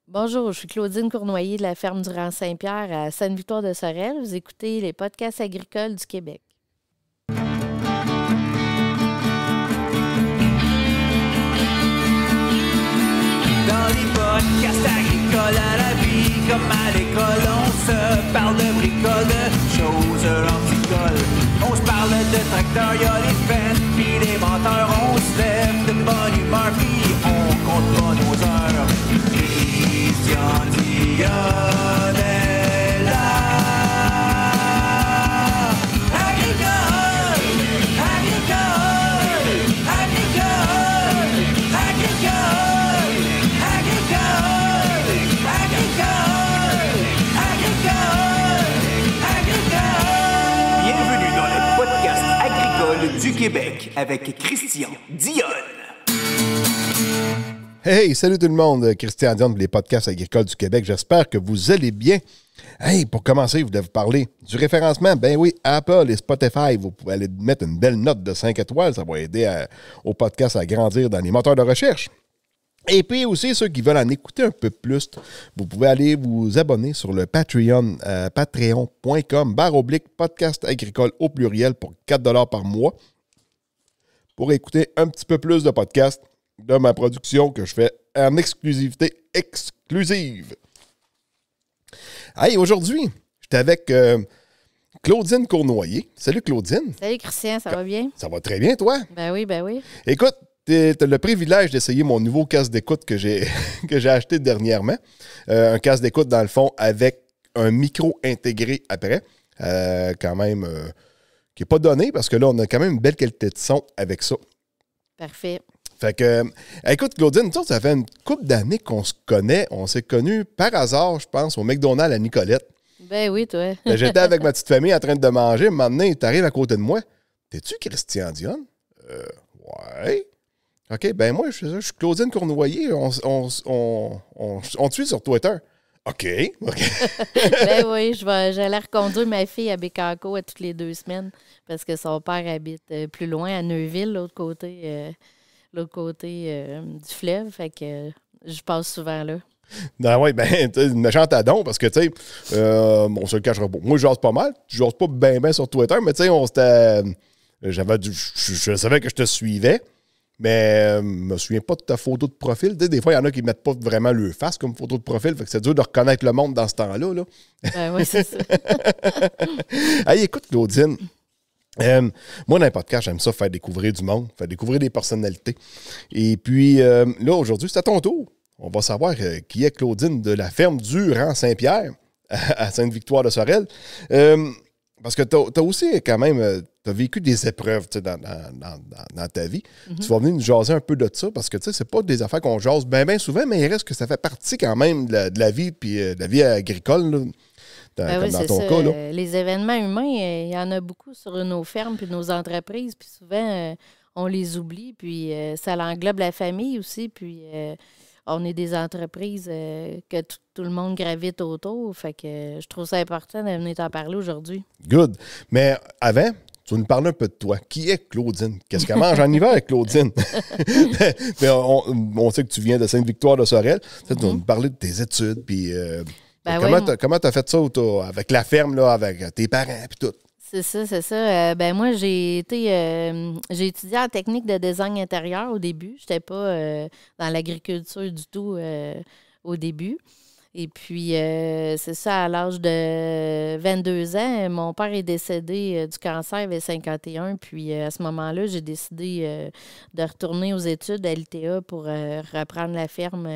Bonjour, je suis Claudine Cournoyer de la ferme du Rang Saint-Pierre à Sainte-Victoire-de-Sorel. Vous écoutez les podcasts agricoles du Québec. Dans les podcasts agricoles à la vie, comme à l'école, on se parle de bricoles, de choses anticoles. On se parle de tracteurs, y'a les fans, pis les menteurs, on se lève de bonne humeur, pis on compte pas nos heures. Christian Dionne est là. Agricole, agricole, agricole, agricole, agricole, agricole, agricole. Bienvenue dans le podcast agricole du Québec avec Christian Dionne. Hey, salut tout le monde, Christian Dionne pour les podcasts agricoles du Québec. J'espère que vous allez bien. Hey, pour commencer, je voulais vous parler du référencement. Ben oui, Apple et Spotify, vous pouvez aller mettre une belle note de 5 étoiles. Ça va aider au podcast à grandir dans les moteurs de recherche. Et puis aussi, ceux qui veulent en écouter un peu plus, vous pouvez aller vous abonner sur le Patreon, patreon.com/podcast agricole au pluriel pour 4$ par mois pour écouter un petit peu plus de podcasts de ma production que je fais en exclusivité exclusive. Hey, aujourd'hui, j'étais avec Claudine Cournoyer. Salut Claudine. Salut Christian, ça va bien? Ça va très bien, toi? Ben oui, ben oui. Écoute, tu as le privilège d'essayer mon nouveau casque d'écoute que j'ai acheté dernièrement. Un casque d'écoute, dans le fond, avec un micro intégré après. Quand même, qui n'est pas donné parce que là, on a quand même une belle qualité de son avec ça. Parfait. Fait que, écoute, Claudine, ça fait une couple d'années qu'on se connaît. On s'est connus par hasard, je pense, au McDonald's à Nicolette. Ben oui, toi. J'étais avec ma petite famille en train de manger. Maintenant, tu arrives à côté de moi. T'es-tu Christian Dionne? Ouais. OK, ben moi, je suis Claudine Cournoyer. On te suit sur Twitter. OK. Ben oui, j'allais reconduire ma fille à Bécancour à toutes les 2 semaines parce que son père habite plus loin, à Neuville, l'autre côté du fleuve. Fait que je passe souvent là. Ben oui, ben, tu une méchante adon parce que, tu sais, on se le cachera pas. Moi, je jase pas mal. Je jase pas bien sur Twitter, mais tu sais, je savais que je te suivais, mais je me souviens pas de ta photo de profil. Tu sais, des fois, il y en a qui mettent pas vraiment le face comme photo de profil, fait que c'est dur de reconnaître le monde dans ce temps-là. Là. Ben oui, c'est ça. Hey, écoute, Claudine. Moi, dans les podcasts, j'aime ça faire découvrir du monde, faire découvrir des personnalités. Et puis, là, aujourd'hui, c'est à ton tour. On va savoir qui est Claudine de la ferme du Rang Saint-Pierre à Sainte-Victoire-de-Sorel. Parce que tu as aussi quand même t'as vécu des épreuves dans ta vie. Mm-hmm. Tu vas venir nous jaser un peu de ça parce que c'est pas des affaires qu'on jase bien souvent, mais il reste que ça fait partie quand même de la vie puis de la vie agricole. Là. Comme dans ton cas, là. Les événements humains, il y en a beaucoup sur nos fermes puis nos entreprises. Puis souvent, on les oublie. Puis ça englobe la famille aussi. Puis on est des entreprises que tout le monde gravite autour. Fait que je trouve ça important de venir t'en parler aujourd'hui. Good. Mais avant, tu vas nous parler un peu de toi. Qui est Claudine? Qu'est-ce qu'elle mange en hiver, Claudine? Mais on sait que tu viens de Sainte-Victoire-de-Sorel. Tu vas nous parler de tes études. Puis comment tu as fait ça avec la ferme, là, avec tes parents et tout? C'est ça. Moi, j'ai étudié en technique de design intérieur au début. Je n'étais pas dans l'agriculture du tout au début. Et puis, c'est ça, à l'âge de 22 ans, mon père est décédé du cancer, il avait 51. Puis, à ce moment-là, j'ai décidé de retourner aux études à l'ITA pour reprendre la ferme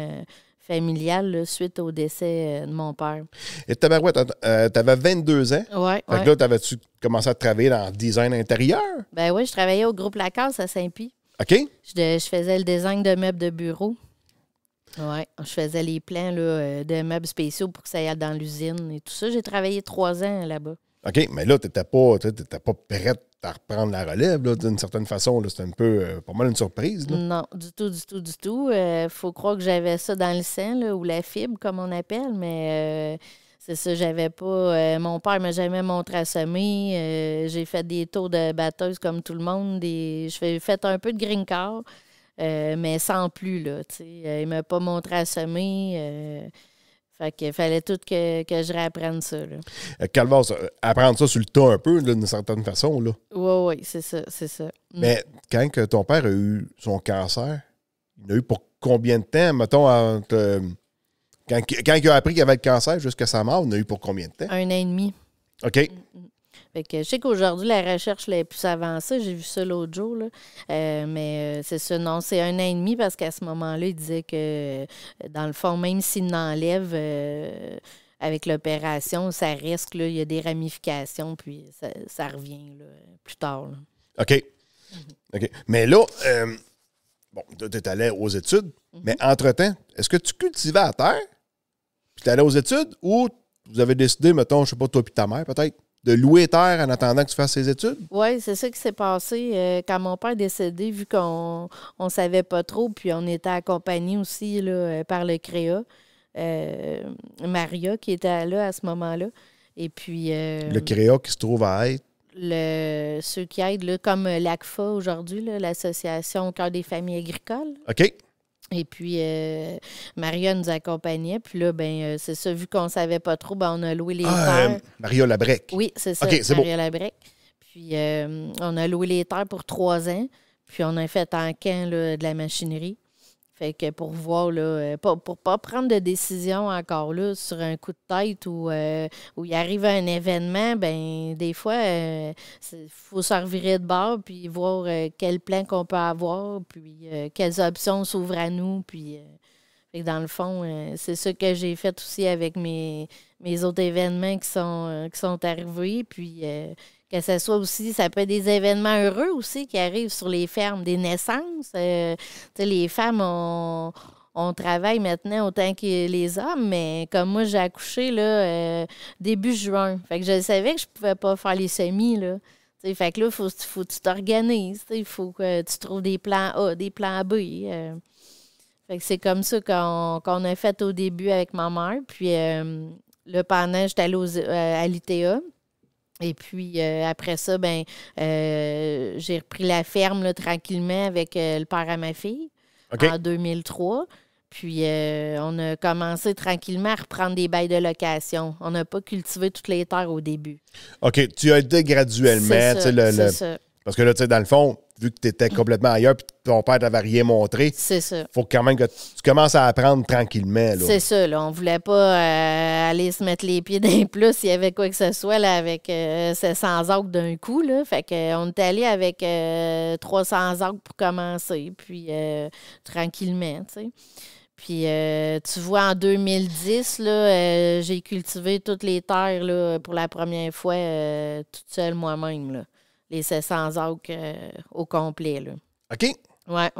familiale là, suite au décès de mon père. Et tabarouette, t'avais 22 ans? Oui. Fait que là, t'avais-tu commencé à travailler dans le design intérieur? Ben oui, je travaillais au groupe Lacasse à Saint-Pie. OK. Je faisais le design de meubles de bureau. Oui, je faisais les plans là, de meubles spéciaux pour que ça aille dans l'usine et tout ça. J'ai travaillé 3 ans là-bas. OK, mais là, t'étais pas prête à reprendre la relève, là, d'une certaine façon. C'était un peu, pas mal une surprise. Là. Non, du tout. Faut croire que j'avais ça dans le sang, là, ou la fibre, comme on appelle, mais c'est ça, j'avais pas... mon père m'a jamais montré à semer. J'ai fait des tours de batteuse comme tout le monde. J'ai fait un peu de green car. mais sans plus, là, tu sais. Il ne m'a pas montré à semer. Fait qu'il fallait tout que je réapprenne ça, là. Calvas, apprendre ça sur le tas un peu, là, d'une certaine façon, là. Oui, c'est ça. Mais quand que ton père a eu son cancer, il a eu pour combien de temps, mettons, quand il a appris qu'il avait le cancer jusqu'à sa mort, il a eu pour combien de temps? 1 an et demi. OK. Fait que je sais qu'aujourd'hui, la recherche est plus avancée. J'ai vu ça l'autre jour, là. Mais c'est ça, non, c'est 1 an et demi parce qu'à ce moment-là, il disait que, dans le fond, même s'il l'enlève avec l'opération, ça risque, là, il y a des ramifications, puis ça revient là, plus tard. Là. OK. OK. Mais là, bon, tu es allé aux études, mais entre-temps, est-ce que tu cultivais à terre, puis tu es allé aux études, ou vous avez décidé, mettons, je sais pas, toi puis ta mère peut-être, de louer terre en attendant que tu fasses tes études? Oui, c'est ça qui s'est passé quand mon père est décédé, vu qu'on ne savait pas trop, puis on était accompagnés aussi là, par le CREA, Maria qui était là à ce moment-là. Et puis... le CREA qui se trouve à être? Ceux qui aident, là, comme l'ACFA aujourd'hui, là, l'Association au cœur des familles agricoles. OK. Et puis, Maria nous accompagnait. Puis là, ben c'est ça, vu qu'on ne savait pas trop, ben, on a loué les terres. Maria Labrec. Oui, c'est ça, OK, c'est Maria Labrec. Puis, on a loué les terres pour 3 ans. Puis, on a fait en camp là, de la machinerie. Fait que pour voir, là, pour pas prendre de décision encore là sur un coup de tête où il arrive un événement, ben des fois, il faut se revirer de bord puis voir quel plan qu'on peut avoir, puis quelles options s'ouvrent à nous. Puis fait que dans le fond, c'est ça que j'ai fait aussi avec mes autres événements qui sont arrivés. Puis que ce soit aussi, ça peut être des événements heureux aussi qui arrivent sur les fermes, des naissances. Les femmes, on travaille maintenant autant que les hommes, mais comme moi, j'ai accouché là, début juin. Fait que je savais que je pouvais pas faire les semis, là. Fait que là, faut que tu t'organises. Il faut que tu trouves des plans A, des plans B. Fait que c'est comme ça qu'on a fait au début avec ma mère. Puis là, pendant, j'étais allée à l'ITA. Et puis, après ça, ben j'ai repris la ferme là, tranquillement avec le père à ma fille en 2003. Puis, on a commencé tranquillement à reprendre des bails de location. On n'a pas cultivé toutes les terres au début. OK. Tu as aidé graduellement. C'est ça. Parce que là, tu sais, dans le fond, vu que tu étais complètement ailleurs et que ton père t'avait rien montré, c'est ça. Faut quand même que tu commences à apprendre tranquillement. Là. C'est ça. Là. On voulait pas aller se mettre les pieds d'un plus s'il y avait quoi que ce soit là, avec ces 100 acres d'un coup. Là. Fait qu'on est allé avec 300 acres pour commencer, puis tranquillement, tu sais. Puis, tu vois, en 2010, là, j'ai cultivé toutes les terres là, pour la première fois toute seule moi-même. Là. Les 700 acres au complet. Là. OK. Ouais.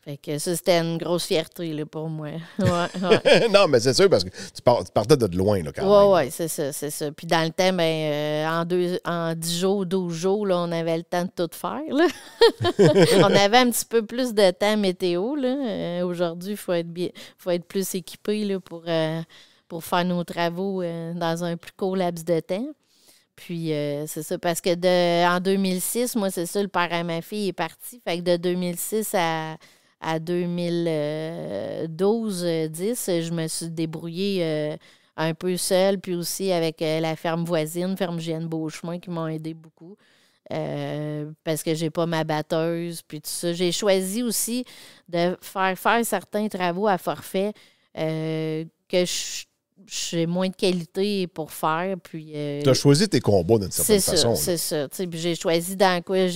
Fait que ça, c'était une grosse fierté là, pour moi. Ouais. Non, mais c'est sûr, parce que tu partais de loin, là, quand même. Oui, c'est ça. Puis dans le temps, en 10 jours, 12 jours, là, on avait le temps de tout faire. Là. On avait un petit peu plus de temps météo. Là. Aujourd'hui, il faut être plus équipé là, pour faire nos travaux dans un plus court laps de temps. Puis, c'est ça, parce que en 2006, moi, c'est ça, le père à ma fille est parti. Fait que de 2006 à 2012-10, je me suis débrouillée un peu seule, puis aussi avec la ferme voisine, ferme Jeanne Beauchemin, qui m'ont aidé beaucoup. Parce que j'ai pas ma batteuse, puis tout ça. J'ai choisi aussi de faire certains travaux à forfait que j'ai moins de qualité pour faire. Puis tu as choisi tes combats d'une certaine façon. C'est ça. Puis j'ai choisi dans quoi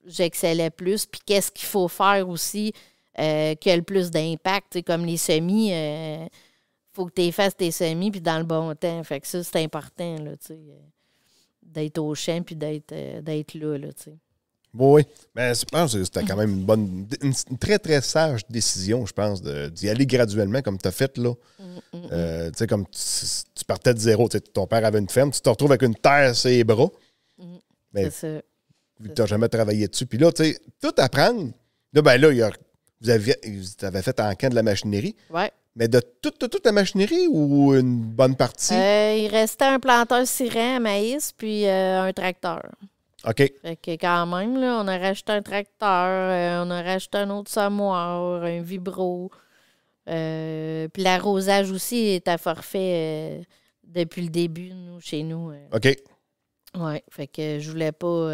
j'excellais plus. Puis qu'est-ce qu'il faut faire aussi qui a le plus d'impact. Comme les semis, faut que tu fasses tes semis puis dans le bon temps. Fait que ça, c'est important là, d'être au champ puis d'être là. Oui, mais je pense que c'était quand même une très, très sage décision, je pense, d'y aller graduellement comme tu as fait, là. Tu sais, comme tu partais de zéro. Ton père avait une ferme, tu te retrouves avec une terre sur les bras. Mais c'est ça. Tu n'as jamais travaillé dessus. Puis là, tu sais, tout apprendre. Là, vous avez fait en camp de la machinerie. Oui. Mais de toute la machinerie ou une bonne partie? Il restait un planteur sirène à maïs puis un tracteur. OK. Fait que quand même, là, on a racheté un tracteur, on a racheté un autre semoir, un vibro. Puis l'arrosage aussi est à forfait depuis le début, chez nous. OK. Oui, fait que je voulais pas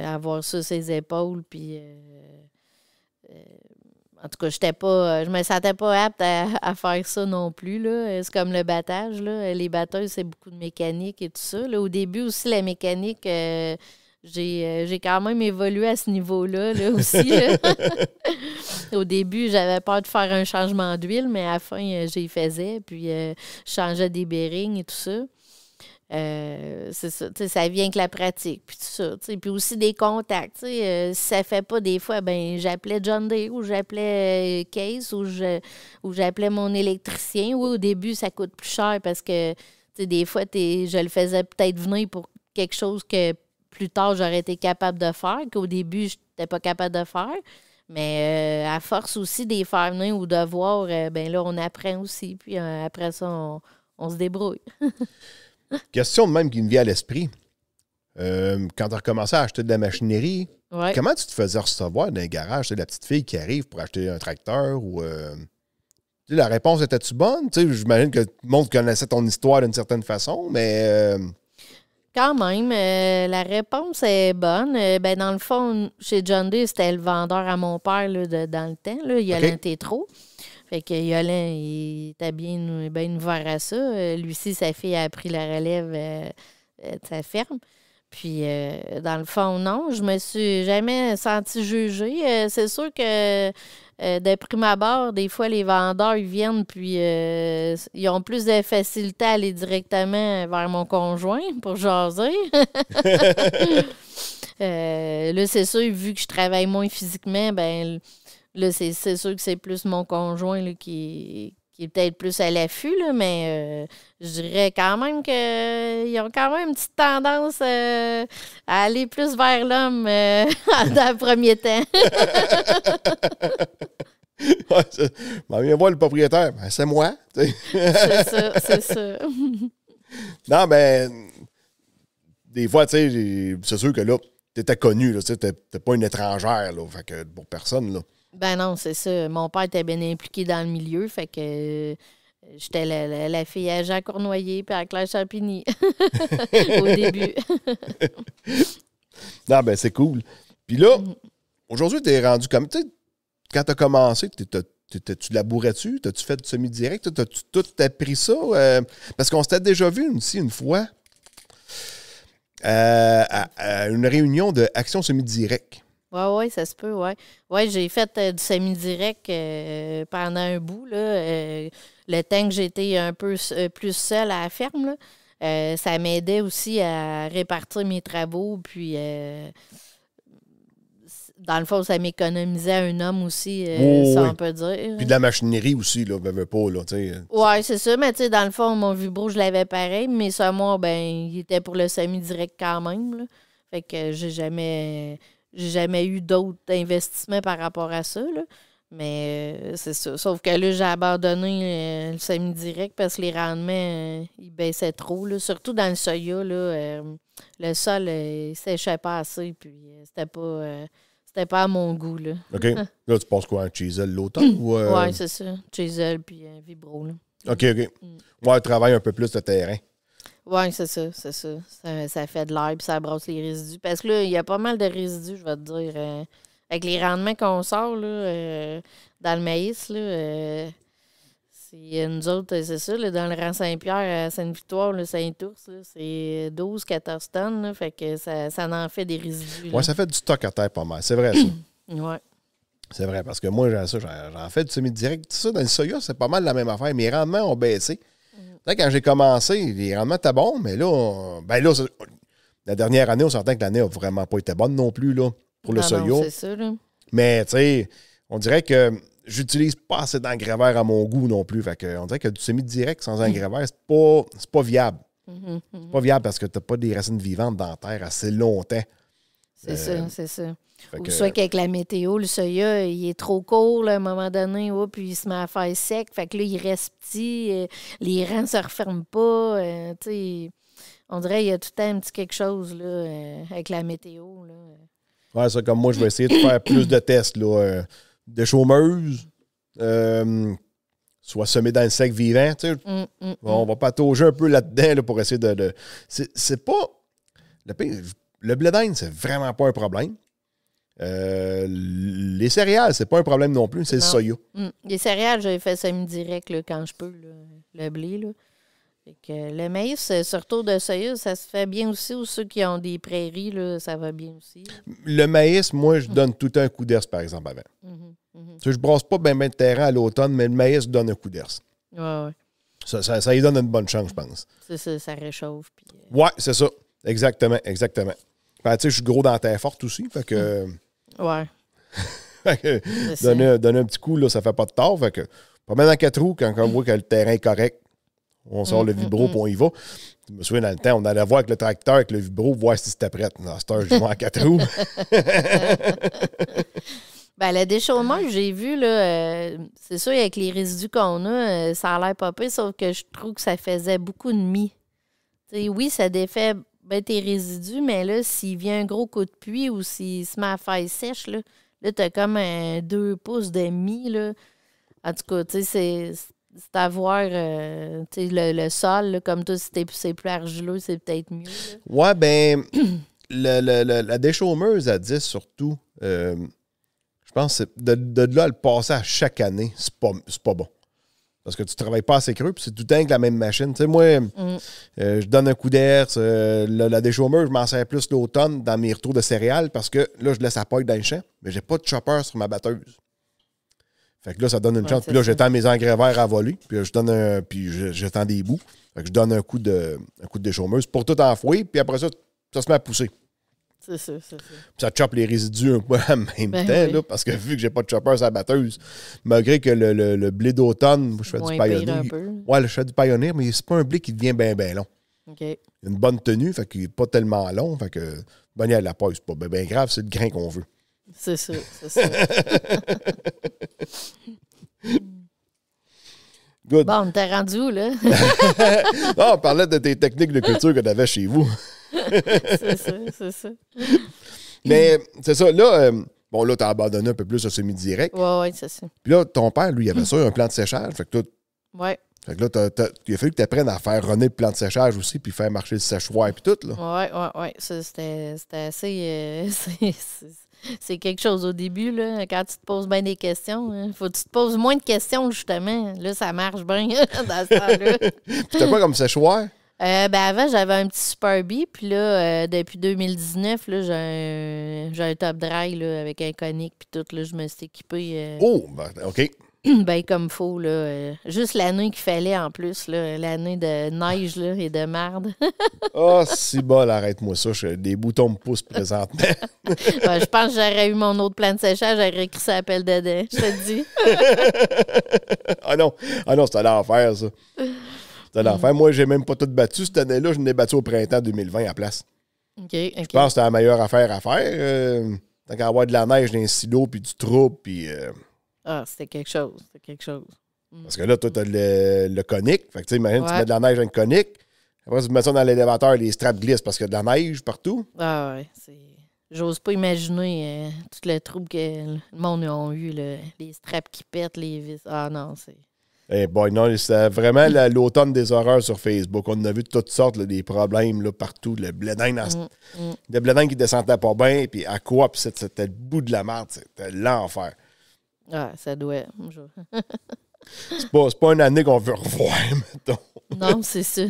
avoir ça sur ses épaules. Puis, en tout cas, je me sentais pas apte à faire ça non plus. Là. C'est comme le battage. Là. Les batteuses, c'est beaucoup de mécanique et tout ça. Là. Au début aussi, la mécanique, j'ai quand même évolué à ce niveau-là là, aussi. Là. Au début, j'avais peur de faire un changement d'huile, mais à la fin, j'y faisais. Puis, je changeais des bearings et tout ça. C'est ça, ça vient avec la pratique, puis tout ça. Puis aussi des contacts. Si ça fait pas des fois, ben j'appelais John Day ou j'appelais Case ou j'appelais mon électricien. Oui, au début, ça coûte plus cher parce que des fois, je le faisais peut-être venir pour quelque chose que plus tard, j'aurais été capable de faire, qu'au début, je n'étais pas capable de faire. Mais à force aussi de les faire venir ou de voir, ben là, on apprend aussi. Puis après ça, on se débrouille. Question de même qui me vient à l'esprit. Quand tu as recommencé à acheter de la machinerie, comment tu te faisais recevoir dans un garage? La petite fille qui arrive pour acheter un tracteur ou... la réponse était-tu bonne? J'imagine que tout le monde connaissait ton histoire d'une certaine façon, mais... Quand même, la réponse est bonne. Ben, dans le fond, chez John Deere, c'était le vendeur à mon père là, dans le temps. Là, Yolin Tétrault. Fait que Yolin, il était bien ouvert à ça. Lui aussi, sa fille a pris la relève de sa ferme. Puis, dans le fond, non, je me suis jamais sentie jugée. C'est sûr que de prime abord, des fois, les vendeurs, ils viennent, puis ils ont plus de facilité à aller directement vers mon conjoint pour jaser. Là, c'est sûr, vu que je travaille moins physiquement, ben là, c'est sûr que c'est plus mon conjoint là, qui est peut-être plus à l'affût, là, mais je dirais quand même qu'ils ont quand même une petite tendance à aller plus vers l'homme dans le premier temps. Viens voir le propriétaire. Ben, c'est moi. C'est ça. Non, ben, des fois, tu sais, c'est sûr que là, tu étais connu, tu n'étais pas une étrangère, là, fait que pour personne, là. Ben non, c'est ça. Mon père était bien impliqué dans le milieu, fait que j'étais la fille à Jean Cournoyer puis à Claire Champigny au début. Non, ben c'est cool. Puis là, aujourd'hui, tu es rendu comme, tu sais, quand tu as commencé, tu labourais-tu? T'as-tu fait du semi-direct? T'as-tu tout appris ça? Parce qu'on s'était déjà vu aussi une fois à une réunion de Action Semi-Direct. Oui, ça se peut, oui. Oui, j'ai fait du semi-direct pendant un bout, là. Le temps que j'étais un peu plus seule à la ferme, là, ça m'aidait aussi à répartir mes travaux, puis dans le fond, ça m'économisait un homme aussi, ça on peut dire. Puis de la machinerie aussi, là, ben pas, là, tu sais. Oui, c'est ça, mais tu sais, dans le fond, mon vibro, je l'avais pareil, mais ça, moi, ben, il était pour le semi-direct quand même, là. Fait que j'ai jamais eu d'autres investissements par rapport à ça, là. Mais c'est ça. Sauf que là, j'ai abandonné le semi-direct parce que les rendements, ils baissaient trop, là. Surtout dans le soya, là. Le sol, il séchait pas assez, puis c'était pas à mon goût, là. OK. Là, tu penses quoi, un Chisel l'automne? Oui, c'est ça. Chisel puis un vibro, là. OK. Ouais, travaille un peu plus de terrain. Oui, c'est ça. Ça fait de l'air puis ça brosse les résidus. Parce que là, il y a pas mal de résidus, je vais te dire. Avec les rendements qu'on sort là, dans le maïs, là, nous autres, c'est ça, là, dans le rang Saint-Pierre à Sainte-Victoire, là, Saint-Ours, là, c'est 12-14 tonnes. Là, fait que ça en fait des résidus. Oui, ça fait du stock à terre pas mal. C'est vrai, ça. Oui. C'est vrai, parce que moi, j'en fais du semi-direct. Ça, dans le soya, c'est pas mal la même affaire. Mes rendements ont baissé. Quand j'ai commencé, les rendements étaient bons, mais là, la dernière année, on s'entend que l'année n'a vraiment pas été bonne non plus là, pour le soya. Non, c'est ça, là. Mais, tu sais, on dirait que j'utilise pas assez d'engrais à mon goût non plus. Fait que, on dirait que du semi-direct sans engrais c'est pas viable. C'est pas viable parce que tu n'as pas des racines vivantes dans la terre assez longtemps. C'est ça. Ou soit qu'avec la météo, le soya, il est trop court là, à un moment donné, puis il se met à faire sec. Fait que là, il reste petit, les rangs ne se referment pas. On dirait qu'il y a tout le temps un petit quelque chose là, avec la météo. Là. Ouais, ça, comme moi, je vais essayer de faire plus de tests. Là, des chômeuses, soit semées dans le sec vivant. Tu sais. On va patauger un peu là-dedans là, pour essayer de... C'est pas... Le blé d'Inde, c'est vraiment pas un problème. Les céréales, c'est pas un problème non plus, c'est le soya. Les céréales, j'ai fait semi-direct là, quand je peux, là, le blé. Là. Fait que le maïs, sur retour de soya, ça se fait bien aussi. Ou ceux qui ont des prairies, là, ça va bien aussi. Le maïs, moi, je donne tout un coup d'herse, par exemple, avant. Tu sais, je brasse pas bien de terrain à l'automne, mais le maïs donne un coup d'herse. Ouais. Ça lui donne une bonne chance, je pense. C'est ça, ça réchauffe. Puis, Ouais, c'est ça. Exactement. Ben, tu sais, je suis gros dans la terre forte aussi, fait que... Ouais. donner un petit coup, là, ça fait pas de tort. Fait que, pas mal dans 4 roues, quand on voit que le terrain est correct, on sort le vibro puis on y va. Je me souviens, dans le temps, on allait voir avec le tracteur, avec le vibro, voir si c'était prêt. Dans cette heure, je vais en 4 roues. Ben, le déchauffement, j'ai vu, là, c'est sûr, avec les résidus qu'on a, ça a l'air pas pire, sauf que je trouve que ça faisait beaucoup de mie. T'sais, oui, ça défait ben, tes résidus, mais là, s'il vient un gros coup de pluie ou s'il se met à faire sèche, là t'as comme 2 pouces de mie, là. En tout cas, tu sais, c'est à voir, le sol, là, comme toi, si c'est plus argileux, c'est peut-être mieux. Là. Ouais, ben, la déchaumeuse à 10, surtout, je pense que de là à le passer à chaque année, c'est pas bon. Parce que tu travailles pas assez creux, puis c'est tout le temps avec la même machine. Tu sais, moi, je donne un coup d'air. La déchaumeuse, je m'en sers plus l'automne dans mes retours de céréales parce que là, je laisse la paille dans le champ, mais j'ai pas de chopper sur ma batteuse. Fait que là, ça donne une chance. Puis là, j'étends mes engrais verts à voler, puis j'étends des bouts. Fait que je donne un coup de déchaumeuse pour tout enfouir, puis après ça, ça se met à pousser. C'est ça. Puis ça choppe les résidus un peu en même temps, oui. là, parce que vu que j'ai pas de chopper sur la batteuse, malgré que le blé d'automne, je fais du Pioneer. Ouais, je fais du Pioneer, mais c'est pas un blé qui devient bien long. OK. Il a une bonne tenue, fait qu'il n'est pas tellement long, fait que bonne à la paille, c'est pas bien grave, c'est le grain qu'on veut. C'est ça. Good. Bon, on t'es rendu où, là? Non, on parlait de tes techniques de culture que tu avais chez vous. C'est ça. Mais c'est ça, là, bon, là, tu as abandonné un peu plus ce semi-direct. Ouais, c'est ça. Puis là, ton père, lui, il avait ça, un plan de séchage. Fait que Ouais. Fait que là, il a fallu que tu apprennes à faire runner le plan de séchage aussi, puis faire marcher le séchoir, puis tout, là. Ouais. Ça, c'était assez... c'est quelque chose au début, là, quand tu te poses bien des questions. Hein. Faut que tu te poses moins de questions, justement. Là, ça marche bien dans ce temps-là. Puis t'as quoi comme séchoir? Ben avant, j'avais un petit Super B, puis là, depuis 2019, là, j'ai un top dry là, avec un conique, puis tout, là, je me suis équipé. Oh, ben, OK. Ben comme faut, là. Juste l'année qu'il fallait en plus, là, l'année de neige là, et de marde. Ah, si bol, arrête-moi ça. Des boutons me poussent présentement. Ben, je pense que j'aurais eu mon autre plan de séchage, j'aurais écrit ça appel dedans, je te le dis. Ah non, c'était l'enfer, ça. C'était l'enfer. Moi, j'ai même pas tout battu cette année-là. Je l'ai battu au printemps 2020 à la place. OK. Je pense que c'était la meilleure affaire à faire. Tant qu'à avoir de la neige dans un silo, puis du trouble, puis... Ah, c'était quelque chose. Parce que là, toi, t'as le conique. Fait que, tu sais, imagine, Ouais. tu mets de la neige dans le conique. Après, tu mets ça dans l'élévateur, les straps glissent parce qu'il y a de la neige partout. Ah ouais, j'ose pas imaginer tout le trouble que le monde a eu, les straps qui pètent, les vis. Ah non, c'est... Eh boy, non, c'est vraiment l'automne des horreurs sur Facebook. On a vu toutes sortes, là, des problèmes là, partout. Le blé d'Inde, le blé d'Inde qui descendait pas bien, puis à quoi, puis c'était le bout de la merde. C'était l'enfer. Ah, ça doit... C'est pas une année qu'on veut revoir, mettons. Non, c'est ça.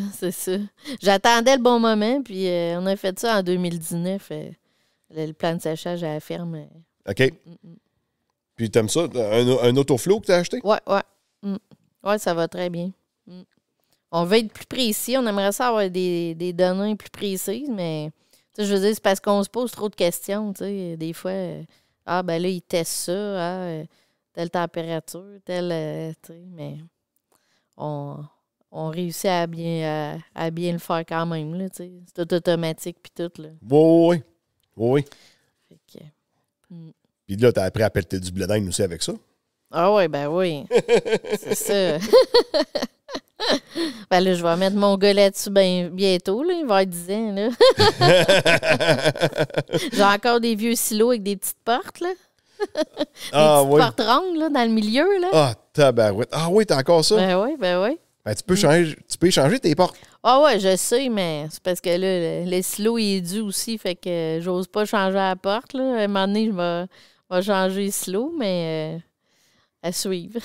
J'attendais le bon moment, puis on a fait ça en 2019. Le plan de séchage à la ferme. OK. Puis t'aimes ça? Un autoflow que t'as acheté? Ouais. Ouais, ça va très bien. On veut être plus précis. On aimerait ça avoir des données plus précises, mais je veux dire, c'est parce qu'on se pose trop de questions. Des fois, ben là, ils testent ça, telle température, mais on réussit à bien le faire quand même. Là, c'est tout automatique puis tout. Là. Oui. Fait que, Puis là, t'as appris à pelleter du blé d'Inde aussi avec ça? Ah oui, ben oui. C'est ça. Ben là, je vais mettre mon gars là-dessus bientôt. Là. Il va être 10 ans. Là. J'ai encore des vieux silos avec des petites portes. Là. Des petites portes rondes là, dans le milieu. Là. Ah, tabarouette. Ah oui, t'as encore ça? Ben oui. Ben, tu peux échanger tes portes. Ah ouais, je sais, mais c'est parce que là, le silo, il est dû aussi. Fait que j'ose pas changer la porte. Là. À un moment donné, je vais changer le silo, mais à suivre.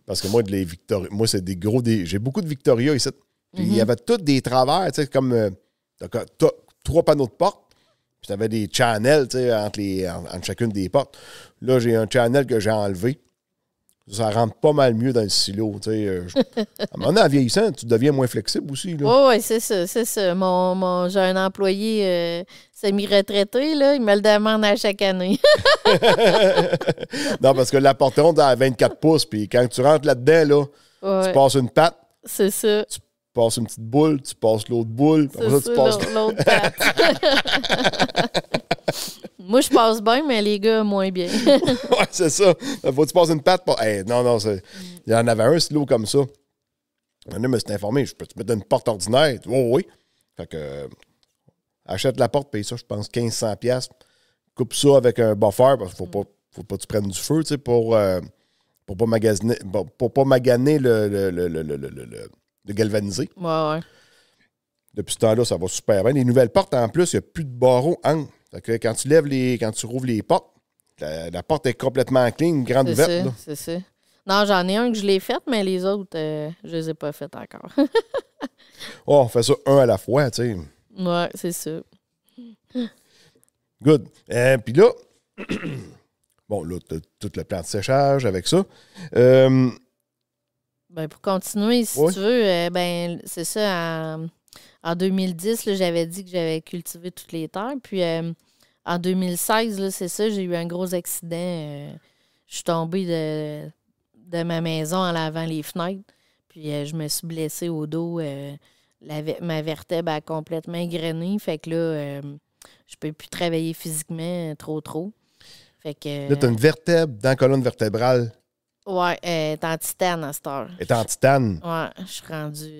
Parce que moi, c'est des gros... J'ai beaucoup de Victoria ici. Puis il y avait tous des travers, tu sais, comme... t'as 3 panneaux de porte. Puis t'avais des channels, tu sais, entre chacune des portes. Là, j'ai un channel que j'ai enlevé. Ça rentre pas mal mieux dans le silo, tu sais. À un moment donné, en vieillissant, tu deviens moins flexible aussi, là. Oui, c'est ça. j'ai un employé semi-retraité, là. Il me le demande à chaque année. Non, parce que la porte ronde à 24 pouces, puis quand tu rentres là-dedans, là, tu passes une patte. C'est ça. Tu passes une petite boule, tu passes l'autre boule, puis après ça, tu passes l'autre patte. Moi, je passe bien, mais les gars, moins bien. Ouais, c'est ça. Faut que tu passes une patte. Non, il y en avait un silo comme ça. Je me suis informé. Je peux te mettre une porte ordinaire? Oh, oui. Fait que achète la porte, paye ça, je pense, 1500$. Coupe ça avec un buffer, parce qu'il faut pas que tu prennes du feu, tu sais, pour pas maganer le galvanisé. Ouais. Depuis ce temps-là, ça va super bien. Les nouvelles portes, en plus, il n'y a plus de barreaux angles. Fait que quand tu rouvres les portes, la porte est complètement clean, une grande ouverte. C'est ça. Non, j'en ai un que je l'ai fait, mais les autres, je les ai pas faites encore. On fait ça un à la fois, tu sais. Ouais, c'est ça. Good. Puis là, bon, là, tu as tout le plan de séchage avec ça. Ben, pour continuer, si tu veux, c'est ça, en 2010, là, j'avais dit que j'avais cultivé toutes les terres. Puis en 2016, là, c'est ça, j'ai eu un gros accident. Je suis tombée de ma maison en lavant les fenêtres. Puis je me suis blessée au dos. Ma vertèbre a complètement égrené. Fait que là, je peux plus travailler physiquement trop. Fait que, là, tu as une vertèbre dans la colonne vertébrale. Ouais, elle est en titane à cette heure. Elle est en titane. Ouais, je suis rendue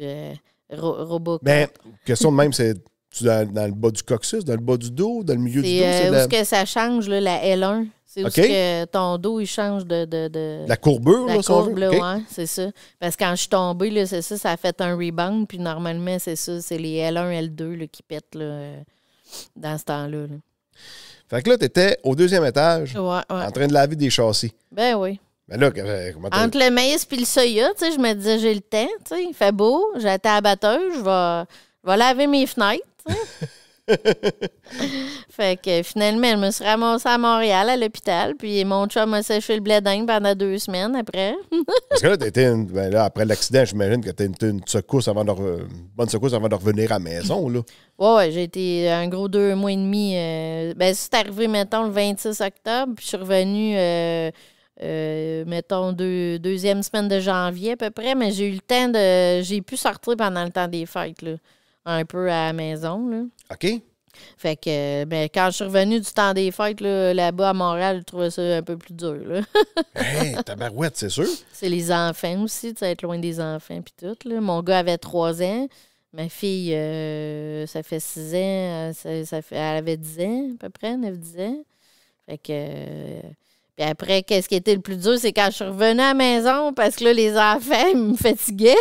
Robocop. Ben, question de même, c'est dans le bas du coccyx, dans le bas du dos, dans le milieu du dos? C'est où est-ce que ça change, là, la L1. C'est où est-ce que ton dos, il change de la courbure, la là, courbe, là, okay. Ouais, c'est ça. Parce que quand je suis tombée, là, c'est ça, ça a fait un rebound. Puis normalement, c'est ça, c'est les L1, L2 là, qui pètent là, dans ce temps-là. Là. Fait que là, tu étais au 2e étage, en train de laver des châssis. Ben oui. Ben là, comment entre le maïs et le soya, tu sais, je me disais, j'ai le temps, tu sais, il fait beau, j'ai été à la batteuse, je vais laver mes fenêtres, tu sais. Fait que finalement, je me suis ramassée à Montréal, à l'hôpital, puis mon chum m'a séché le blé d'Inde pendant 2 semaines après. Parce que là, là, après l'accident, j'imagine que tu as une bonne secousse avant de revenir à la maison, là. Ouais, j'ai été un gros 2 mois et demi. C'est arrivé, mettons, le 26 octobre, puis je suis revenue... mettons, deuxième semaine de janvier à peu près, mais j'ai eu le temps j'ai pu sortir pendant le temps des fêtes, là, un peu à la maison, là. OK. Fait que, quand je suis revenue du temps des fêtes, là-bas à Montréal, je trouvais ça un peu plus dur, là. Hey, tabarouette, c'est sûr. C'est les enfants aussi, tu sais, être loin des enfants puis tout, là. Mon gars avait 3 ans. Ma fille, ça fait 6 ans. Elle avait 10 ans, à peu près, 9-10 ans. Fait que... Puis après, qu'est-ce qui était le plus dur, c'est quand je suis revenue à la maison parce que là, les enfants, ils me fatiguaient.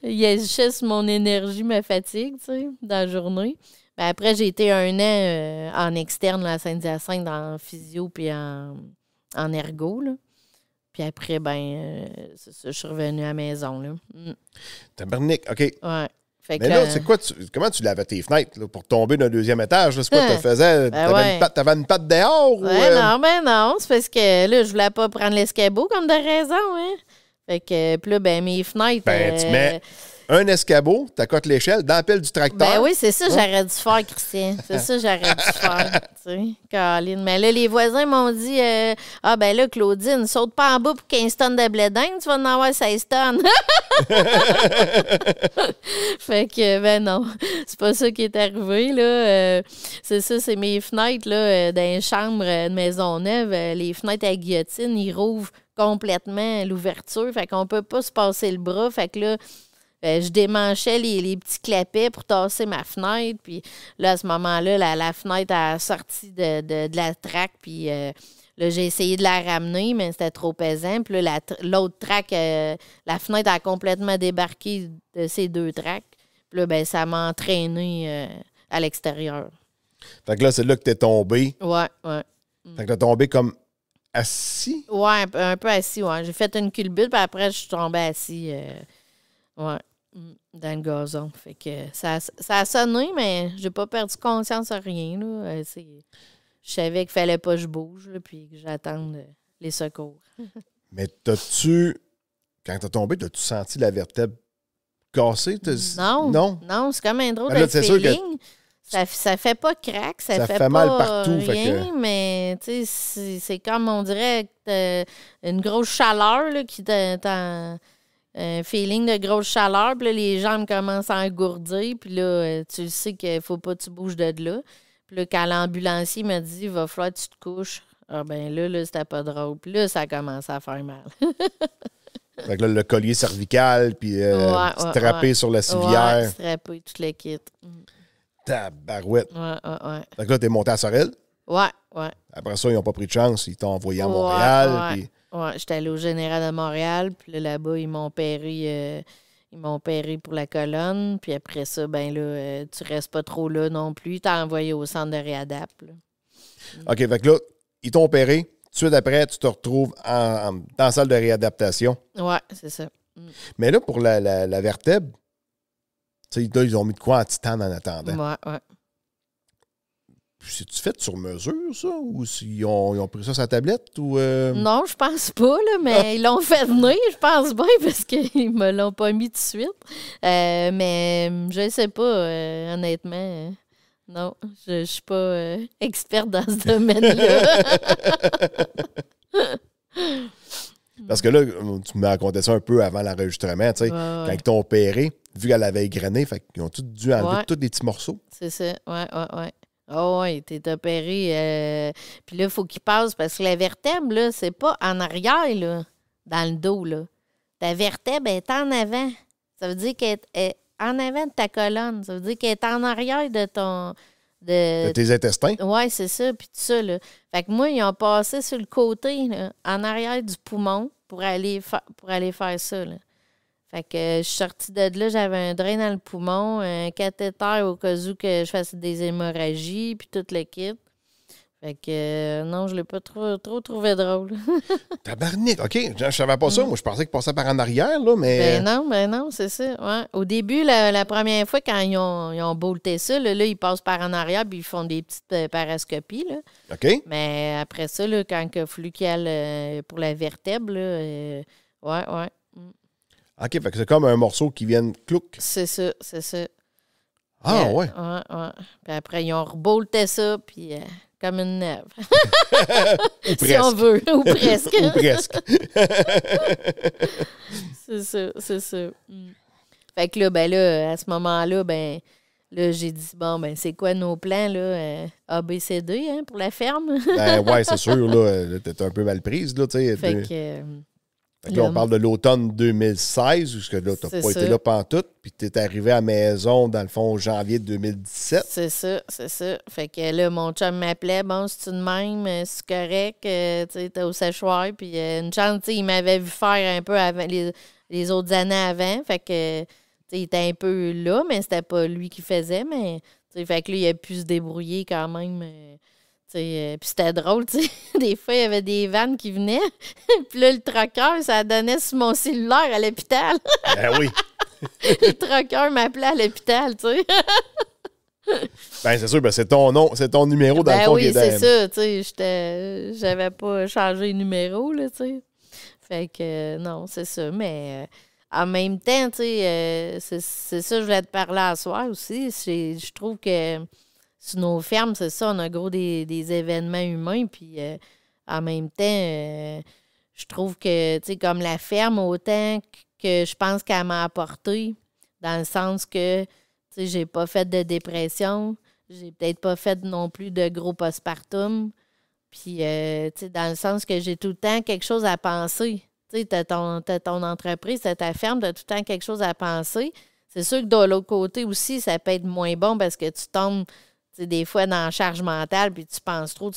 Ils agissaient sur mon énergie, ma fatigue, tu sais, dans la journée. Puis après, j'ai été 1 an en externe là, à Saint-Hyacinthe, en physio puis en ergo, là. Puis après, c'est ça, je suis revenue à la maison, là. Tabarnak, OK. Ouais. Fait mais là, c'est quoi, comment tu lavais tes fenêtres là, pour tomber d'un 2e étage? C'est quoi que tu faisais? T'avais une patte dehors? Non, c'est parce que là, je voulais pas prendre l'escabeau comme de raison, hein. Fait que, puis là, mes fenêtres... tu mets un escabeau, t'accotes l'échelle dans la pile du tracteur. Ben oui, c'est ça, j'aurais dû faire, Christian. C'est ça, j'aurais dû faire, tu sais, Caroline. Mais là, les voisins m'ont dit, là, Claudine, saute pas en bas pour 15 tonnes de blé d'Inde, tu vas en avoir 16 tonnes. Fait que, non, c'est pas ça qui est arrivé, là. C'est ça, c'est mes fenêtres, là, dans les chambres de Maisonneuve. Les fenêtres à guillotine, ils rouvrent complètement l'ouverture. Fait qu'on peut pas se passer le bras. Fait que là, je démanchais les petits clapets pour tasser ma fenêtre. Puis là, à ce moment-là, la fenêtre a sorti de la traque. Puis là, j'ai essayé de la ramener, mais c'était trop pesant. Puis là, l'autre traque, la fenêtre a complètement débarqué de ces 2 traques. Puis là, ben, ça m'a entraîné à l'extérieur. Fait que là, c'est là que t'es tombé. Ouais. Fait que t'es tombé comme assis? Ouais, un peu assis, ouais. J'ai fait une culbute, puis après, je suis tombée assis, dans le gazon. Fait que ça a sonné, mais j'ai pas perdu conscience à rien, là. Je savais qu'il fallait pas que je bouge, là, puis que j'attende les secours. Mais quand t'as tombé, t'as-tu senti la vertèbre cassée? Non, c'est comme un drôle Ben là, de c'est sûr feeling. Ça fait pas crack, ça fait pas mal partout. rien, mais tu sais, c'est comme, on dirait, que une grosse chaleur là, qui t'en... Un feeling de grosse chaleur, puis là, les jambes commencent à engourdir, puis là, tu sais qu'il faut pas que tu bouges de là. Puis là, quand l'ambulancier m'a dit « il va falloir que tu te couches », ah ben là, c'était pas drôle. Puis là, ça commence à faire mal. Fait que là, le collier cervical, puis strappé sur la civière. Ouais, strappé, tout le kit. Tabarouette. Ouais. Fait que là, t'es monté à Sorel. Ouais. Après ça, ils n'ont pas pris de chance. Ils t'ont envoyé à Montréal. Ouais, puis... j'étais allée au Général de Montréal. Puis là-bas, ils m'ont opéré pour la colonne. Puis après ça, ben là, tu restes pas trop là non plus. T'as envoyé au centre de réadap. OK, fait que là, ils t'ont opéré. Tout de suite après, tu te retrouves dans la salle de réadaptation. Ouais, c'est ça. Mais là, pour la vertèbre, tu sais, là, ils ont mis de quoi en titane en attendant. Ouais. C'est-tu fait sur mesure, ça? Ou s'ils ont pris ça sur la tablette? Ou Non, je pense pas, là, mais ils l'ont fait venir, je pense bien, parce qu'ils me l'ont pas mis tout de suite. Mais je sais pas, honnêtement. Non, je suis pas experte dans ce domaine-là. Parce que là, tu me racontais ça un peu avant l'enregistrement, tu sais, quand ils t'ont opéré, vu qu'elle avait égrené, fait qu'ils ont tous dû enlever tous des petits morceaux. C'est ça, ouais. Oh oui, t'es opéré. Puis là, il faut qu'il passe parce que la vertèbre, là, c'est pas en arrière, là, dans le dos, là. Ta vertèbre est en avant. Ça veut dire qu'elle est en avant de ta colonne. Ça veut dire qu'elle est en arrière de ton... De tes intestins? Oui, c'est ça, puis tout ça, là. Fait que moi, ils ont passé sur le côté, là, en arrière du poumon pour aller faire ça, là. Fait que je suis sortie de là, j'avais un drain dans le poumon, un cathéter au cas où que je fasse des hémorragies, puis tout le kit. Fait que non, je l'ai pas trop trouvé drôle. Tabarnak, OK, je savais pas ça. Moi, je pensais qu'il passait par en arrière, là, mais... Ben non, c'est ça, ouais. Au début, la première fois, quand ils ont bolté ça, là, ils passent par en arrière, puis ils font des petites parascopies, là. OK. Mais après ça, là, quand il a fallu qu'il y ait pour la vertèbre, là, ouais. OK, fait que c'est comme un morceau qui vient clouc. C'est ça. Ah, ouais. Ouais. Puis après, ils ont rebolté ça, puis comme une nèvre. Ou si on veut, ou presque. Ou presque. C'est ça. Fait que là, ben là, à ce moment-là, ben là, j'ai dit, bon, ben c'est quoi nos plans, là? ABCD, hein, pour la ferme? Ben ouais, c'est sûr, là, t'es un peu mal prise, là, tu sais. Fait que... Là, on parle de l'automne 2016, parce que là, tu n'as pas été là pantoute, puis tu es arrivé à la maison, dans le fond, janvier 2017. C'est ça. Fait que là, mon chum m'appelait, bon, c'est-tu de même, c'est correct, tu sais, t'es au séchoir, puis une chance, tu sais, il m'avait vu faire un peu avant, les autres années avant, fait que, tu sais, il était un peu là, mais c'était pas lui qui faisait, mais, tu sais, fait que là, il a pu se débrouiller quand même, puis c'était drôle, tu sais. Des fois, il y avait des vannes qui venaient. Puis là, le trucker, ça donnait sur mon cellulaire à l'hôpital. Ben oui. Le trucker m'appelait à l'hôpital, tu sais. Ben c'est sûr, ben c'est ton nom, c'est ton numéro dans le fond. Oui, c'est ça, tu sais. J'avais pas changé de numéro, là, tu sais. Fait que, non, c'est ça. Mais en même temps, tu sais, c'est ça que je voulais te parler à soir aussi. Je trouve que... Sur nos fermes, c'est ça, on a gros des événements humains, puis en même temps, je trouve que, tu sais, comme la ferme, autant que je pense qu'elle m'a apporté, dans le sens que, tu sais, j'ai pas fait de dépression, j'ai peut-être pas fait non plus de gros postpartum, Puis, tu sais, dans le sens que j'ai tout le temps quelque chose à penser. Tu sais, t'as ton entreprise, t'as ta ferme, t'as tout le temps quelque chose à penser. C'est sûr que de l'autre côté aussi, ça peut être moins bon parce que tu tombes, tu sais, des fois dans la charge mentale, puis tu penses trop.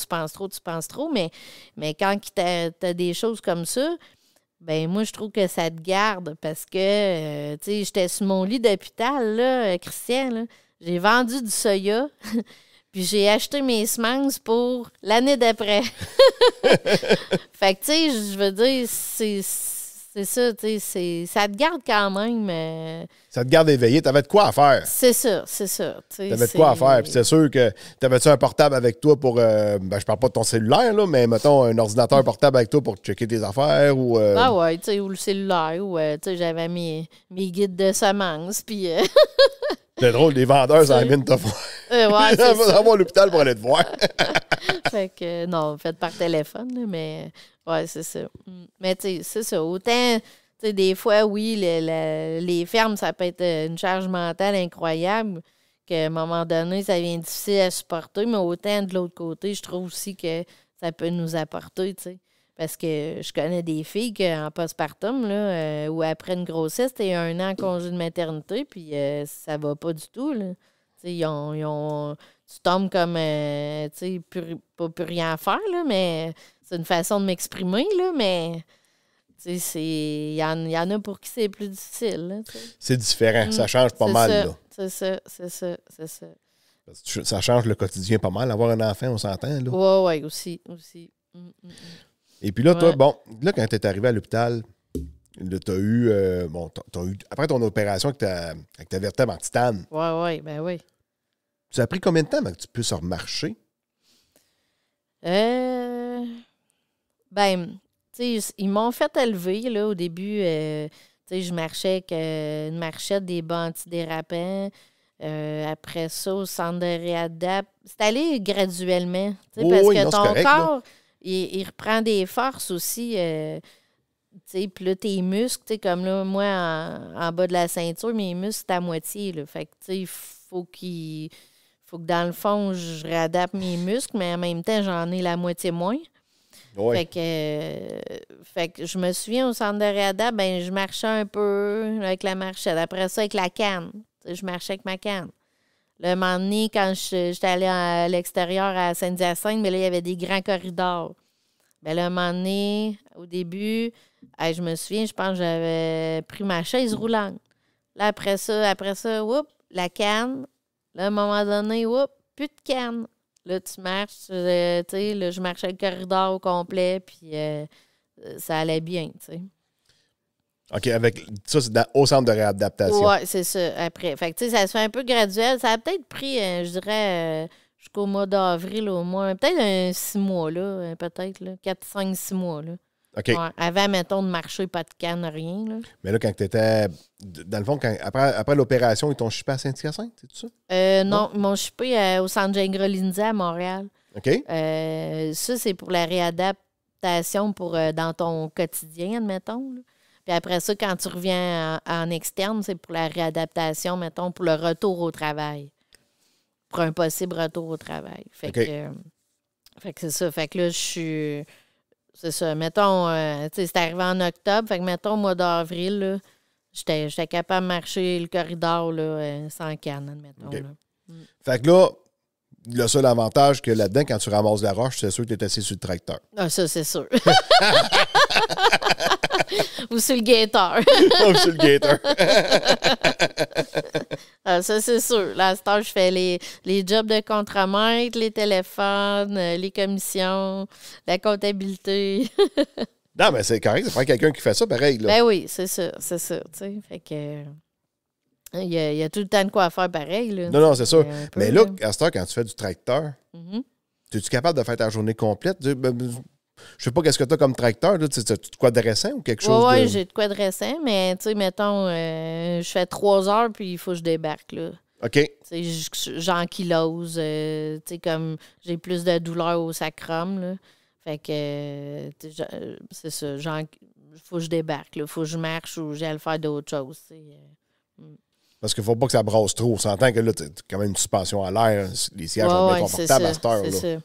Mais quand tu as des choses comme ça, ben moi, je trouve que ça te garde parce que, tu sais, j'étais sur mon lit d'hôpital, là, Christian, là. J'ai vendu du soya, puis j'ai acheté mes semences pour l'année d'après. Fait que, tu sais, je veux dire, c'est ça, tu sais, ça te garde quand même. Ça te garde éveillé. T'avais de quoi à faire. C'est ça. T'avais de quoi à faire. Puis c'est sûr que t'avais-tu un portable avec toi pour... je parle pas de ton cellulaire, là, mais mettons un ordinateur portable avec toi pour checker tes affaires ou... Ah ouais, tu sais, ou le cellulaire, ou, tu sais, j'avais mes guides de semences, puis... C'est drôle, les vendeurs, ça amène ta foi. Ouais, c'est ça. Avoir l'hôpital pour aller te voir. Fait que, non, faites par téléphone, là, mais ouais, c'est ça. Mais tu sais, c'est ça. Autant, tu sais, des fois, oui, les fermes, ça peut être une charge mentale incroyable, qu'à un moment donné, ça devient difficile à supporter, mais autant de l'autre côté, je trouve aussi que ça peut nous apporter, tu sais. Parce que je connais des filles qu'en postpartum, là, ou après une grossesse, t'es 1 an en congé de maternité, puis ça va pas du tout, là. Tu sais, tu tombes comme, tu sais, plus rien à faire, là, mais c'est une façon de m'exprimer, là, mais, tu sais, il y en a pour qui c'est plus difficile, là, tu sais. C'est différent, ça change pas mal, là. C'est ça. Parce que ça change le quotidien pas mal, avoir un enfant, on s'entend, là. Ouais, aussi. Et puis là, toi, bon, là, quand tu es arrivé à l'hôpital, là, tu as eu, après ton opération avec ta vertèbre en titane. Ouais, ben oui. Ça a pris combien de temps avant que tu puisses remarcher? Ben, tu sais, ils m'ont fait élever, là, au début. Tu sais, je marchais avec une marchette, des bas antidérapants. Après ça, au centre de réadap. C'est allé graduellement. Tu sais, parce que ton correct, corps... Là. Il reprend des forces aussi. Puis là, tes muscles, comme là, moi, en bas de la ceinture, mes muscles, c'est à moitié. Là. Fait que, tu sais, il faut que dans le fond, je réadapte mes muscles, mais en même temps, j'en ai la moitié moins. Ouais. Fait que je me souviens, au centre de réadap, ben je marchais un peu avec la marchette. Après ça, avec la canne. T'sais, je marchais avec ma canne. Le moment donné, quand j'étais allée à l'extérieur à Saint-Hyacinthe, mais là, il y avait des grands corridors. Bien, là, un moment donné, au début, je me souviens, je pense que j'avais pris ma chaise roulante. Là, après ça, la canne. Là, à un moment donné, plus de canne. Là, tu marches, tu sais, là, je marchais le corridor au complet, puis ça allait bien, tu sais. OK, avec ça, c'est au centre de réadaptation. Oui, c'est ça, après. Fait que, tu sais, ça se fait un peu graduel. Ça a peut-être pris, je dirais, jusqu'au mois d'avril au moins. Peut-être 6 mois, là, peut-être, là. 4, 5, 6 mois, là. OK. Ouais, avant, mettons, de marcher, pas de canne, rien, là. Mais là, quand tu étais... Dans le fond, après l'opération, ils t'ont chippé à Saint-Hyacinthe, c'est tout ça? Non, ils m'ont chippé au centre Gingras-Lindsay à Montréal. OK. Ça, c'est pour la réadaptation dans ton quotidien, admettons, là. Puis après ça, quand tu reviens en externe, c'est pour la réadaptation, mettons, pour le retour au travail. Pour un possible retour au travail. Fait que c'est ça. Fait que là, je suis... C'est ça. Mettons, tu sais, c'est arrivé en octobre. Fait que, mettons, au mois d'avril, là, j'étais capable de marcher le corridor là, sans canne, admettons. Okay. Là. Fait que là, le seul avantage que là-dedans, quand tu ramasses la roche, c'est sûr que tu es assis sur le tracteur. Ah, ça, c'est sûr. Ou sur le gator. Ou sur le gator. Ah, ça, c'est sûr. Là, à cette heure, je fais les jobs de contremaître, les téléphones, les commissions, la comptabilité. Non, mais c'est correct. Ça prend quelqu'un qui fait ça, pareil. Là. Ben oui, c'est ça. Tu sais, fait que... Il y a tout le temps de quoi faire pareil. Là, non, c'est sûr. Mais là, à cette heure, quand tu fais du tracteur, es-tu capable de faire ta journée complète? Je sais pas qu'est-ce que tu as comme tracteur. As-tu de quoi de récent ou quelque chose? Oui, j'ai de quoi de récent, mais tu sais, mettons, je fais 3 heures puis il faut que je débarque. Là. OK. J'ankylose. Tu sais, comme j'ai plus de douleur au sacrum. Là. Fait que, c'est ça. Il faut que je débarque. Il faut que je marche ou j'ai à le faire d'autres choses. Parce qu'il ne faut pas que ça brasse trop. On s'entend que là, tu as quand même une suspension à l'air. Les sièges sont bien confortables à cette heure. C'est ça.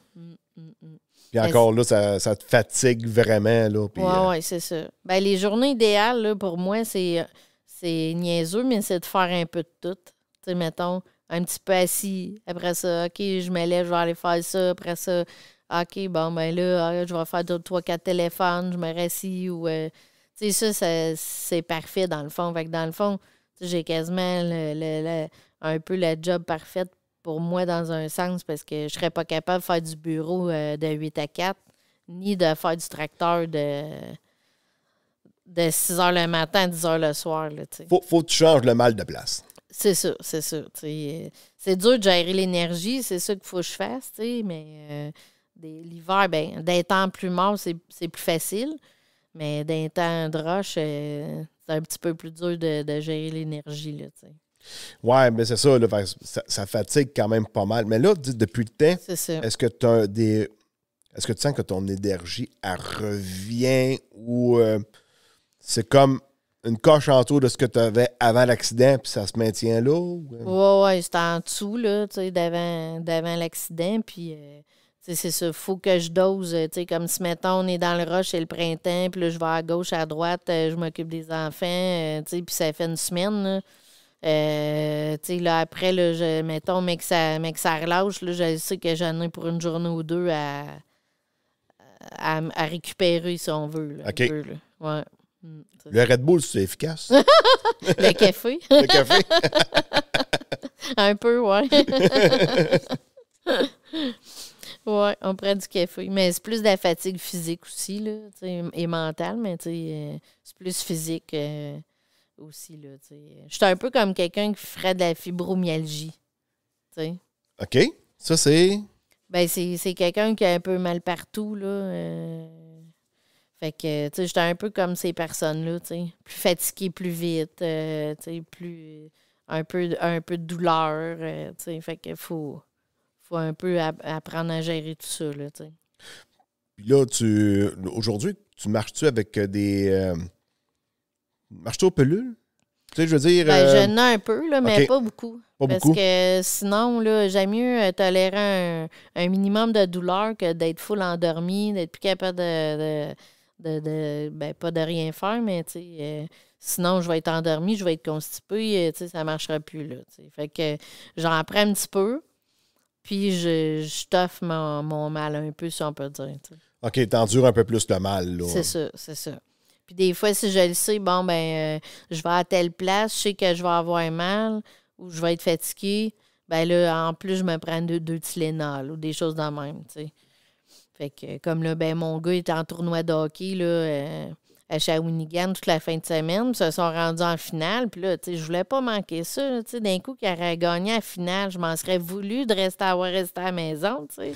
Puis encore là, ça te fatigue vraiment. Là, puis, Oui, c'est ça. Ben, les journées idéales, là, pour moi, c'est niaiseux, mais c'est de faire un peu de tout. Tu sais, mettons, un petit peu assis. Après ça, OK, je me lève, je vais aller faire ça. Après ça, OK, bon, ben là, je vais faire 3-4 téléphones, je me rassis. Ou, tu sais, ça, c'est parfait dans le fond. Fait que dans le fond, j'ai quasiment un peu la job parfaite pour moi dans un sens parce que je serais pas capable de faire du bureau de 8 à 4 ni de faire du tracteur de 6 heures le matin à 10 heures le soir. Là, faut que tu changes le mal de place. C'est ça, c'est ça. C'est dur de gérer l'énergie, c'est ça qu'il faut que je fasse, mais l'hiver, ben, d'un temps plus mort, c'est plus facile. Mais d'un temps de roche, c'est un petit peu plus dur de gérer l'énergie. Là, ouais, mais c'est ça, là, ça fatigue quand même pas mal. Mais là, depuis le temps, est-ce que est-ce que tu sens que ton énergie, elle revient ou c'est comme une coche en dessous de ce que tu avais avant l'accident, puis ça se maintient là? Oui, c'était en dessous, là, d'avant l'accident, puis c'est ça, il faut que je dose, comme si, mettons, on est dans le rush, c'est le printemps, puis là, je vais à gauche, à droite, je m'occupe des enfants, puis ça fait une semaine, là. Là, après, là, mettons, mais que ça relâche, là, je sais que j'en ai pour une journée ou deux à récupérer, si on veut. Là, OK. un peu, là. Ouais. Le Red Bull, c'est efficace. Le café. Le café. Un peu, ouais. Ouais, on prend du café. Mais c'est plus de la fatigue physique aussi, là, et mentale, mais c'est plus physique aussi, là. Je suis un peu comme quelqu'un qui ferait de la fibromyalgie. T'sais. OK. Ça, c'est... Ben, c'est quelqu'un qui a un peu mal partout, là. Fait que, tu sais, j'étais un peu comme ces personnes-là, tu sais. Plus fatiguée plus vite, tu sais, plus... Un peu de douleur, tu sais. Fait que faut un peu apprendre à gérer tout ça, là, tu sais. Puis là, aujourd'hui, tu marches-tu avec des... marches-tu aux pilules? Tu sais, je veux dire... Ben, j'en ai un peu, là, mais okay. pas beaucoup. Pas parce beaucoup? que sinon, là, j'aime mieux tolérer un minimum de douleur que d'être full endormi, d'être plus capable ben, pas de rien faire, mais, tu sais... sinon, je vais être endormie, je vais être constipée, tu sais, ça ne marchera plus, là, tu sais. Fait que j'en prends un petit peu, puis je toffe mon mal un peu, si on peut dire, tu sais. OK, t'endures un peu plus le mal, là. C'est ça, c'est ça. Puis des fois, si je le sais, bon, ben, je vais à telle place, je sais que je vais avoir mal ou je vais être fatiguée, ben là, en plus, je me prends deux Tylenol ou des choses de même, tu sais. Fait que, comme là, ben, mon gars était en tournoi de hockey, là, à Shawinigan toute la fin de semaine, puis se sont rendus en finale, puis là, tu sais, je voulais pas manquer ça, tu sais, d'un coup, qu'il aurait gagné la finale, je m'en serais voulu de avoir resté à la maison, tu sais.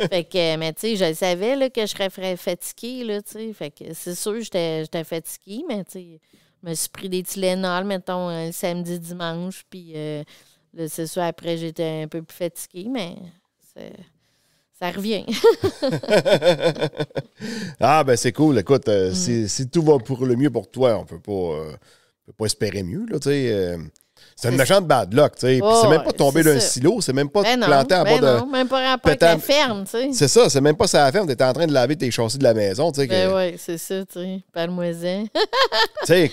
Fait que, mais tu sais, je savais, là, que je serais fatiguée, là, tu sais, fait que c'est sûr, j'étais fatiguée, mais tu sais, je me suis pris des Tylenol, mettons, le samedi, dimanche, puis là, c'est sûr, après, j'étais un peu plus fatiguée, mais ça revient. Ah, ben c'est cool. Écoute, si tout va pour le mieux pour toi, on peut pas espérer mieux, là, tu sais. C'est une méchante bad luck, tu sais. Puis c'est même pas tombé d'un silo, c'est même pas planté en bas de... Non, même pas rapport avec la ferme, tu sais. C'est ça, c'est même pas ça la ferme. T'étais en train de laver tes châssis de la maison, tu sais. Ben oui, c'est ça, tu sais. Parle-moi-en. Tu sais,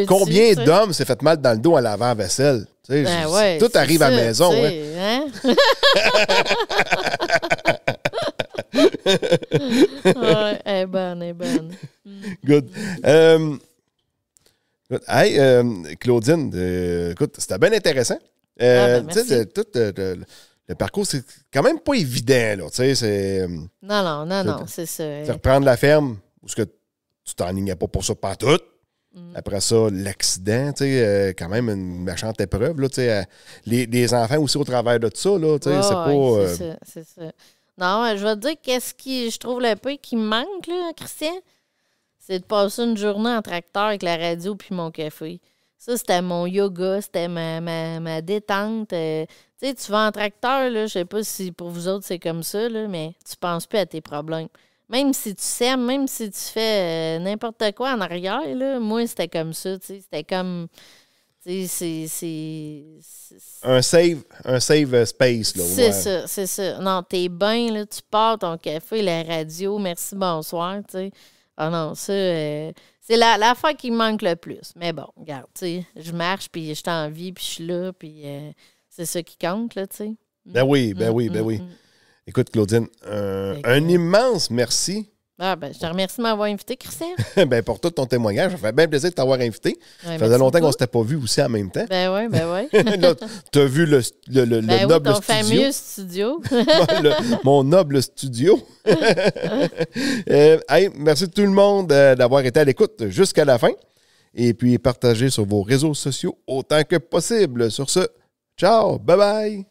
combien d'hommes s'est fait mal dans le dos en lavant la vaisselle? Ben ouais, tout arrive à la maison, hein? Ouais, elle est bonne. Good. Hey, Claudine, écoute, c'était bien intéressant. Merci. Tout le parcours, c'est quand même pas évident, là. Tu sais, c'est... Non, c'est ça. C'est reprendre la ferme, où ce que tu t'enlignais pas pour ça pantoute. Après ça, l'accident, tu sais, quand même une méchante épreuve, là, tu sais. Les enfants aussi au travers de tout ça, là, tu sais, c'est pas... C'est ça. Non, je vais te dire qu'est-ce qui, je trouve le peu qui me manque, là, Christian, c'est de passer une journée en tracteur avec la radio puis mon café. Ça, c'était mon yoga, c'était ma détente. Tu sais, tu vas en tracteur, là, je sais pas si pour vous autres c'est comme ça, là, mais tu penses plus à tes problèmes. Même si tu sèmes, même si tu fais n'importe quoi en arrière, là, moi, c'était comme ça, tu sais. C'était comme... Tu sais, Un save space, là. c'est ça, c'est ça. Non, t'es bien, là, tu pars ton café, la radio, merci, bonsoir, tu sais. Ah non, ça, c'est l'affaire qui me manque le plus. Mais bon, regarde, tu sais, je marche, puis je suis en vie, puis je suis là, puis c'est ça qui compte, là, tu sais. Ben oui. Écoute, Claudine, un immense merci. Ah, ben, je te remercie de m'avoir invité, Christelle. Ben, pour tout ton témoignage. Ça fait bien plaisir de t'avoir invité. Ouais, Ça faisait longtemps qu'on ne s'était pas vu aussi en même temps. Ben oui. Là, tu as vu le Ben noble oui, ton studio. fameux studio. Mon noble studio. Hey, merci tout le monde d'avoir été à l'écoute jusqu'à la fin. Et puis, partagez sur vos réseaux sociaux autant que possible. Sur ce, ciao, bye-bye.